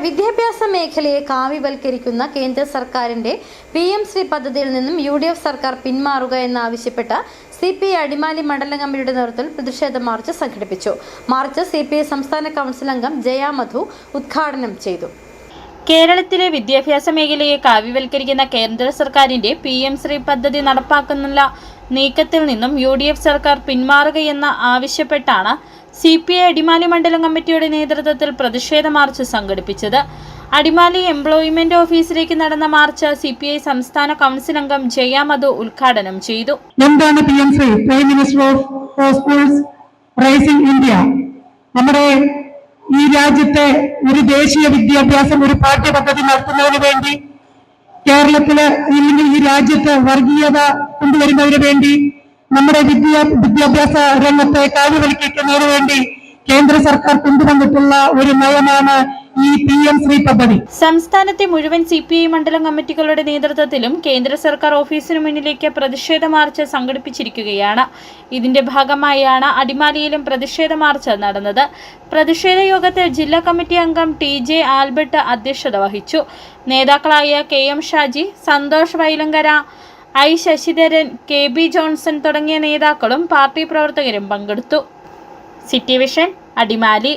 വിദ്യാഭ്യാസ മേഖലയെ കാവ്യവൽക്കരിക്കുന്ന കേന്ദ്ര സർക്കാരിന്റെ PM ശ്രീ പദ്ധതിയിൽ നിന്നും UDF സർക്കാർ പിന്മാറുക എന്നാവശ്യപ്പെട്ട് CPI അടിമാലി മണ്ഡലം കമ്മിറ്റിയുടെ നേതൃത്വത്തിൽ പ്രതിഷേധ മാർച്ച് സംഘടിപ്പിച്ചു. മാർച്ച് CPI സംസ്ഥാന കൗൺസിൽ അംഗം ജയ മധു ഉദ്ഘാടനം ചെയ്തു. കേരളത്തിലെ വിദ്യാഭ്യാസ മേഖലയെ കാവ്യവൽക്കരിക്കുന്ന കേന്ദ്ര സർക്കാരിന്റെ PM ശ്രീ പദ്ധതി നടപ്പാക്കുന്ന നീക്കത്തിൽ നിന്നും UDF സർക്കാർ പിന്മാറുകയെന്ന് ആവശ്യപ്പെട്ടാണ് CPI അടിമാലി മണ്ഡലം കമ്മിറ്റിയുടെ നേതൃത്വത്തിൽ പ്രതിഷേധ മാർച്ച് സംഘടിപ്പിച്ചത്. അടിമാലി എംപ്ലോയ്മെന്റ് ഓഫീസിലേക്ക് നടന്ന മാർച്ച് CPI സംസ്ഥാന കൗൺസിൽ അംഗം ജയ മധു ഉദ്ഘാടനം ചെയ്തു. എന്താണ് PM Shri? Prime minister of schools rising India. നമ്മുടെ ഈ രാജ്യത്തെ ഒരു ദേശീയ വിദ്യാഭ്യാസം, ഒരു പാഠ്യപദ്ധതി നടത്തുന്നതിന് വേണ്ടി, കേരളത്തില് അല്ലെങ്കിൽ ഈ രാജ്യത്ത് വർഗീയത കൊണ്ടുവരുന്നതിന് വേണ്ടി, നമ്മുടെ വിദ്യാഭ്യാസ രംഗത്തെ കാവ്യവൽക്കരിക്കുന്നതിന് വേണ്ടി കേന്ദ്ര സർക്കാർ കൊണ്ടുവന്നിട്ടുള്ള ഒരു നയമാണ് ഈ PM ശ്രീ പദ്ധതി. സംസ്ഥാനത്തെ മുഴുവൻ CPI മണ്ഡലം കമ്മിറ്റികളുടെ നേതൃത്വത്തിലും കേന്ദ്ര സർക്കാർ ഓഫീസിനു മുന്നിലേക്ക് പ്രതിഷേധ മാർച്ച് സംഘടിപ്പിച്ചിരിക്കുകയാണ്. ഇതിന്റെ ഭാഗമായാണ് അടിമാലിയിലും പ്രതിഷേധ മാർച്ച് നടന്നത്. പ്രതിഷേധ യോഗത്തിൽ ജില്ലാ കമ്മിറ്റി അംഗം TJ ആൽബർട്ട് അധ്യക്ഷത വഹിച്ചു. നേതാക്കളായ KM Shaji, Santhosh Vailankara, I Sasidharan, KB Johnson തുടങ്ങിയ നേതാക്കളും പാർട്ടി പ്രവർത്തകരും പങ്കെടുത്തു. City vision, Adimali.